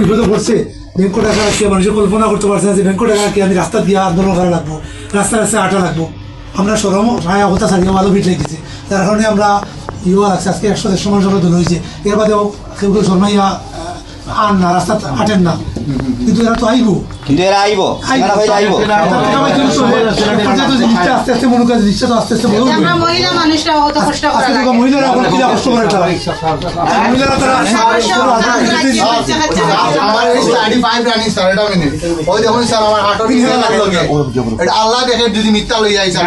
বিপদে পড়ছে। ব্যাংক টাকা রাখিয়া মানুষের কল্পনা করতে পারছে না যে ব্যাংক টাকা রাখিয়া আমি রাস্তা দিয়ে আন্দোলন করা লাগবো, রাস্তায় রাস্তায় আটা লাগবো। আমরা সরম ভাই কথা ছাড়িয়ে ভালো ভিট রেখেছি, যার কারণে আমরা ইউয়া লাগছে আজকে 100-150 মানুষ আমরা দল হয়েছে। এর বাদেও কেউ কেউ শর্মাইয়া আন না, রাস্তা হাঁটেন না, কিন্তু এরা তো আইব, কিন্তু এরা আইব আস্তে আস্তে মনে করে জিনিসটা তো আস্তে আস্তে বড় হবে। মহিলারা এখন কি কষ্ট করে মহিলারা তারা আল্লাহ দেখে যদি মিথ্যা লই যাই স্যার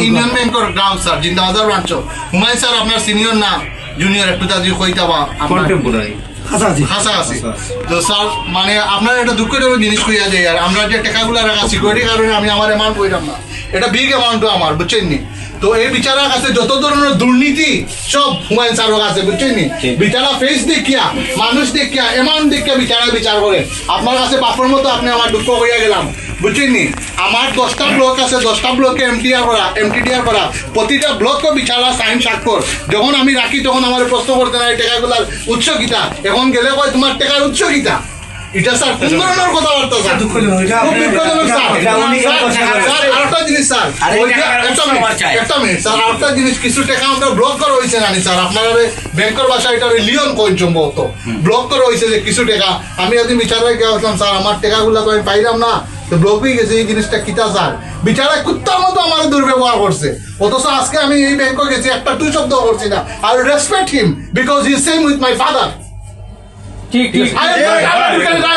ইউনিয়ন ব্যাংকের ground sir Zindabazar branch Humayun sir আপনার সিনিয়র না জুনিয়র একটু তাদের কইতাবা হাসাহাসি তো স্যার মানে আপনার একটা দুঃখজনক জিনিস কইয়া যায় আর আমরা যে টাকাগুলো রাখা সিকিউরিটির কারণে আমি আমার অ্যামাউন্ট কইলাম না, এটা বিগ অ্যামাউন্টও আমার বুঝছেন নি। তো এই বিচারের কাছে যত ধরনের দুর্নীতি সব হুমায়ুন স্যারের কাছে বুঝছেন নি। বিচারা ফেস দেখিয়া মানুষ দেখিয়া অ্যামাউন্ট দেখিয়া বিচারা বিচার করে আপনার কাছে পাপড় মতো আপনি আমার দুঃখ হইয়া গেলাম বুঝছেন নি। আমার 10টা ব্লক আছে, 10টা ব্লকে এমটিডিআর করা প্রতিটা ব্লকও বিচারা সাইন স্বাক্ষর। যখন আমি রাখি তখন আমার প্রশ্ন করতে না এই টাকাগুলার উৎস কিতা, এখন গেলে কয় তোমার টাকার উৎস কিতা। এটা স্যার কোন ধরনের কথাবার্তা স্যার, খুব দুঃখজনক স্যার। আরেকটা জিনিস স্যার, একটা মিনিট স্যার, আরেকটা জিনিস কিছু টাকা আমরা ব্লক করা হয়েছে জানি স্যার, আপনার ব্যাংকের বাসায় এটা লিওন কয়েন সম্ভবত ব্লক করা হয়েছে যে কিছু টাকা। আমি একদিন বিচারায় গেছিলাম স্যার, আমার টাকাগুলো তো আমি পাইলাম না, তো ব্লক হয়ে গেছে। এই জিনিসটা কিতা স্যার, বিচারায় কুত্তার মতো আমার দুর্ব্যবহার করছে। অথচ আজকে আমি এই ব্যাংকে গেছি, একটা টু শব্দ করছি না। I respect him because he same with my father. I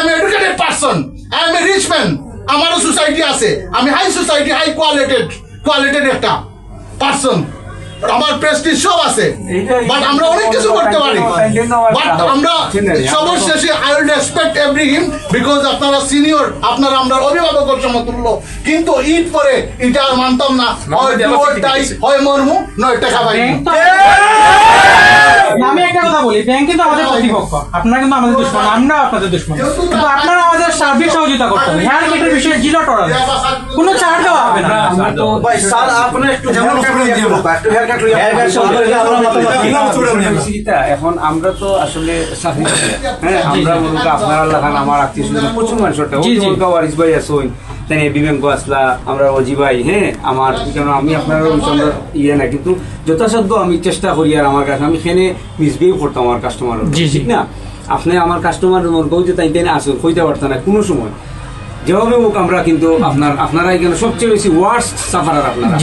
am educated person. I am a rich man. আমারও সোসাইটি আছে, আমি হাই সোসাইটি, হাই কোয়ালিটেড একটা পার্সন, আমার প্রেস্টিজ সব আছে, বাট আমরা অনেক কিছু করতে পারি। বাট আমরা সবার শেষে I will respect every him because আপনারা সিনিয়র, আপনারা আমরা অভিভাবকের সমতুল্য। কিন্তু ঈদ পরে এটা আর মানতাম না, হয় দুটাই হয় মরমু নয় টাকা পাই। আমি একটা কথা বলি, ব্যাংক কিন্তু আমাদের প্রতিপক্ষ, আপনারা কিন্তু আমাদের দুশমন, আমরা আপনাদের দুশমন, কিন্তু আপনারা আমাদের সার্বিক সহযোগিতা করতে হবে। হ্যাঁ, এটার বিষয়ে জিরো টলারেন্স, কোনো ছাড় দেওয়া হবে না। এখন আমরা তো আসলে হ্যাঁ, আমরা মূলত আপনারা লাগান আমার আত্মীয় স্বজন প্রচুর মানুষটা ওয়ারিস ভাই আসুন, তাই বিবেক আসলা, আমরা অজি ভাই, হ্যাঁ আমার কেন আমি আপনার ইয়ে না, কিন্তু যথাসাধ্য আমি চেষ্টা করি। আর আমার কাছে আমি এখানে মিসবিহেভ করতাম আমার কাস্টমার, ঠিক না? আপনি আমার কাস্টমার মনে যে তাই আসুন কইতে পারতেন না কোনো সময়, যেভাবে হোক আমরা কিন্তু আপনারা এখানে সবচেয়ে বেশি ওয়ার্স্ট সাফারার আপনারা।